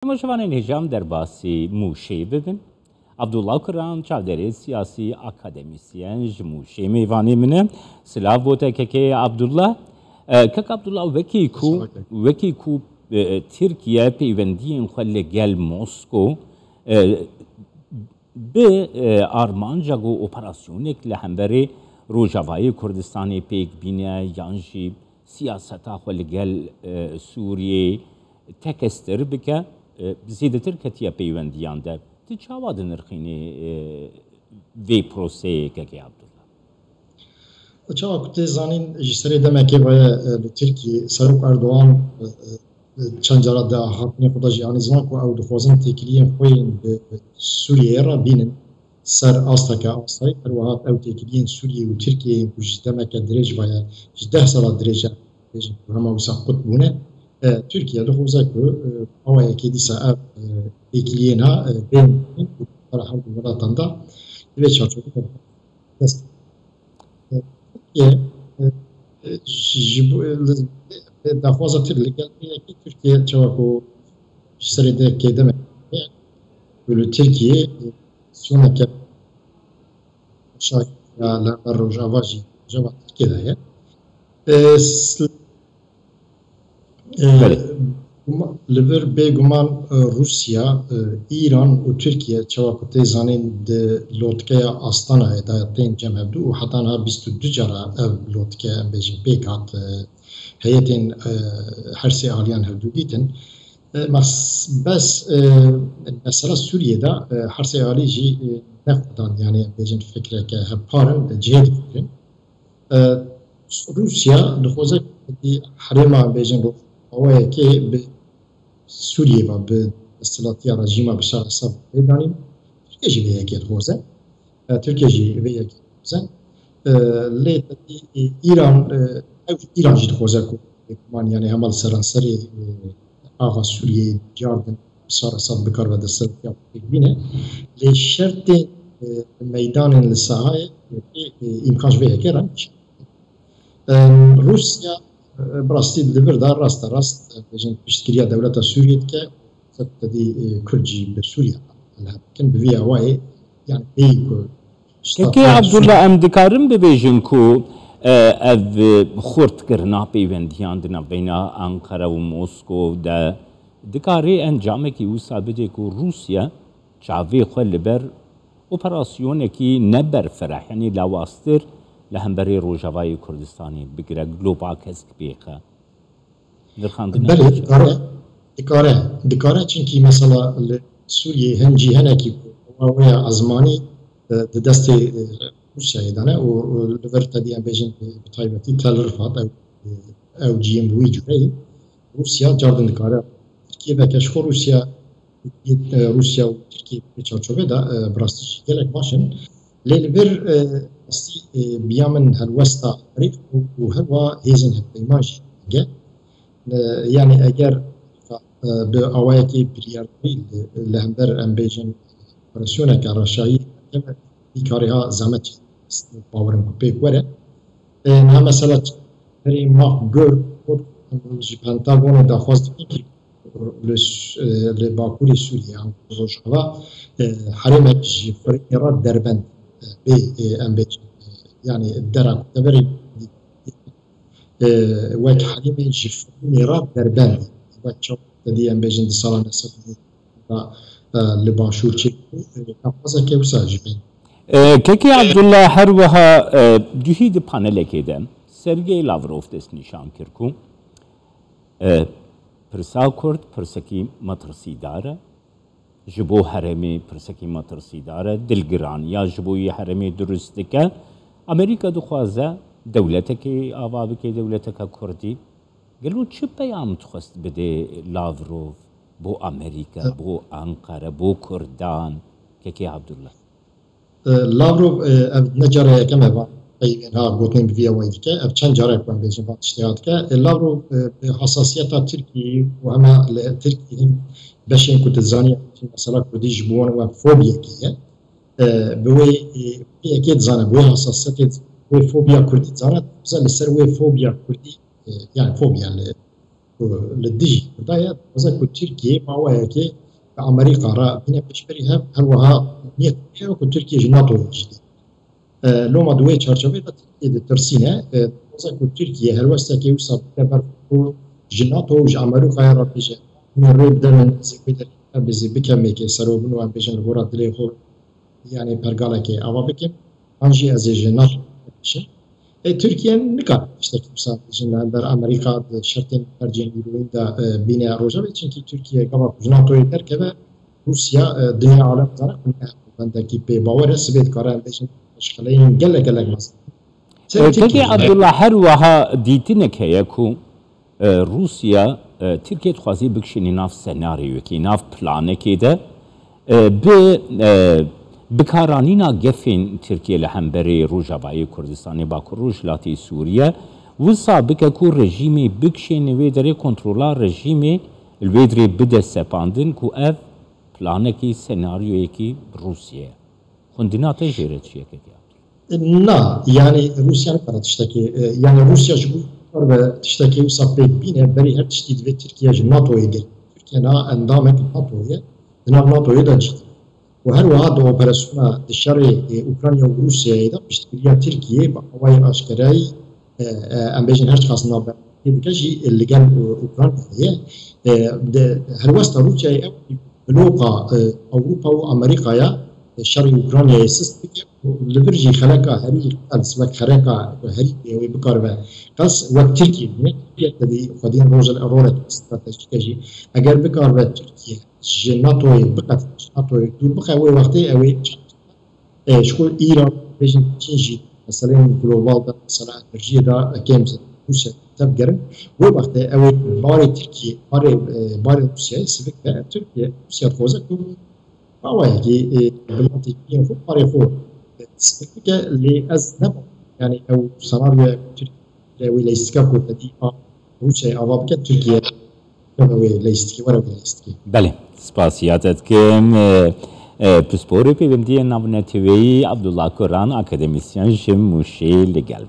اما شوان هجام در باسی موشی ببین عبدالله کران چادری سیاسی اکادمیسین جموشی میوانی منه سلاف بوده که عبدالله عبدالله وکی کو ترکیه پیوندین خل گل مسکو به آرمانجاگو اپراسیونک لهمبری روجاوای کردستانی پیک بینه یانجی سیاستا خل گل سوریه تکستر بکه زیادتر کتیا پیوندیان ده تی چاواد نرخینی وی پروسه که عبدالله چاوا کتی زانین جسری دمکی باید ترکیه سروک اردوان چند جرات ده حاکمی خدا جیانی زمان که او دخوازن تکلیه خوین به سوریه را بینن سر آستاکا آستایی پروهات او تکلیه سوریه و ترکیه کش دمکی دریج باید 10 سال دریج همه وسا قط بونه Türkiye de hozakı havaya kedisi bekleyena ben harbi vatandaşlar ve çalışıyor. Türkiye daha fazla türlü gelmiyor ki Türkiye çoğu sırada kedeme böyle Türkiye sonraki şarkılar rojavaji java Türkiye'de Liver beguman Rusya, İran ve Türkiye çavakute zanin de lotkaya Astana edayetin cemevdu u hatan ha 22 cara ev lotkaya bejin pekat heyetin her şey aliyan hevduditin bes mesela Suriye'de her şey alici neftan yani bejin fikreke hep parın cihad fikrin Rusya dixwazek herêma bêjin awaya ki bi Sûriyê ve bi istilatiya rejîma Bişar Esad pêdanîn Tirkiye jî vê yekê dixwaze Tirkiye jî vê yekê dixwaze lê İran jî dixwaze ku yani hemal seranserê ava Sûriyê cardin Bişar Esad bikar ve destilatiya bîne lê şertên meydanên li sahayê imkan ji vê yekê re Rusya براستی دلبر دار راست بجن پشتگیری دولت سوریه که تدی کردی به سوریه لكن بوی وای يعني که عبدالله ام دکارم ببیجن کو اف خورد کرنا پیوندیان دنا بین انقره و مسکو ده دکاری انجامه کی وسا بده کو روسیا چاوی خل بر اپراسیون کی نبر فرح یعنی لواستر لهمبري روجاوای کردستانی بگیره گلوبال کسک بیخه درخاندن بله دکاره چونکی مثلا سوریه هنجی هنکی ویا ازمانی دست روسیه دانه و لورت دیان بیشن بتایبتی تلرفات او جیم وی جوری روسیا جاردن دکاره ترکیه بکش خو روسیا و ترکیه بچارچوبه دا براستش گلک باشن للبر بيامن هالوسطى طريق وهو هيزن هالإيماج يعني أجر بأواكي بريارتي لهندر أمبيجن برسيونة كرشاي بكارها زمت باورن كوبيك ورا نها مثلا بري ماك جور جبانتاغون دافاز كي لباكوري سوريا روجوا حرمت جفريرا دربند بأمبيج يعني الدرع تبري وقت حليمي جفني راب دربان وقت شو تدي أمبيج عند صالة نصف لباشور شيء نفسه كيوسا جبين كي عبد الله هروها جهيد بانل كده سرگي لاوروف دست نشان كركو پرسا کرد پرسکی مترسی داره جبو حرمی پرسکی مترسی داره دلگران یا جبوی حرمی درست که امریکا دخوازه دولتك آوابك دولتك كردي قالوا شو بيام تخست بدي لافروف بو أمريكا بو أنقرة بو كردان كي عبد الله لافروف نجارة كم هو ها قوتين بفيا ويدك چند جاره كم بيجن بعض اشتياقك لافروف حساسية تركي وهما تركي بشين كنت زاني مثلا كردي جبون وفوبيا كيه بوي أكيد زانه بوي حساسية وي فوبيا كردي زانه بس لسر وي فوبيا كردي يعني فوبيا للدجي بداية وزاك تركيا ما هو هيك أمريكا را بين بشبريها هروها نيت وكو تركيا جناتو جديد لو ما دوي تشارجوي ترسينا وزاك تركيا هروستا كي وصل كبر جناتو أمريكا را بيجي نريد دلنا زيكويدر بزي بكمي كي سرو بنو أم بيجن غورا دلي خور يعني برغالا كي أوا بكم أنجي أزي جناتو تركيا نكات اشتكي بسا بيجن در أمريكا شرطين ترجين يروين دا بين روجا چونكي تركيا كما جناتو يتركبه روسيا دنيا عالم زارك بندكي بي باور سبيت كاران بيجن مشكلين قلق مثلا تكي عبد الله هروها ديتنك هيكو روسيا تركيا تخوازي بكشيني ناف سيناريو كي ناف بلانكي ده بكارانينا جفين تركيا لحنبري روجاباي كردستاني باكو روجلاتي سوريا وصا بكاكو رجيمي بكشيني ويدري كنترولا رجيمي الويدري بدا سباندن كو اف بلانكي سيناريو كي بروسيا خندنا تجيرت شيكي لا يعني روسيا نقدر تشتكي يعني روسيا جبو تشتكي وصابي بينا بري هر تشتي في تركيا ناتو يدي تركيا اندامك ناتو هي ناتو يدا وهر واحد اوبراسيون دشاري اوكرانيا وروسيا يدا بيشتريا تركيا بقواي اشكراي ام بيجن هر خاصنا بكاجي اللي كان اوكرانيا هي هر وسط روسيا بلوقا اوروبا وامريكا شرق اوكرانيا يسست لبرجي خلاقه هري السمك خلاقه هري وبكاربه قص وقت تركيا تبي خدين روج الأورورة استراتيجية اگر بكاربه تركيا جناتوي بقت جناتوي دور بقى أول وقتي أوي شكون إيران بيجن تيجي مثلا جلوبال ده مثلا إنرجيا ده كامز روسيا تبقرن ووقتي أوي باري تركيا باري روسيا سبك تركيا روسيا خوزك هو هيك بالمنطقيين فوق باري فوق سبك اللي أزنب يعني أو سيناريو تركيا ولا يستكاكو تدي روسيا أو بقى تركيا بله سپاسیاتت که پسپوری پیوندی نبنه تیوی عبدالله کران اکادمیسیان جم موشی لگل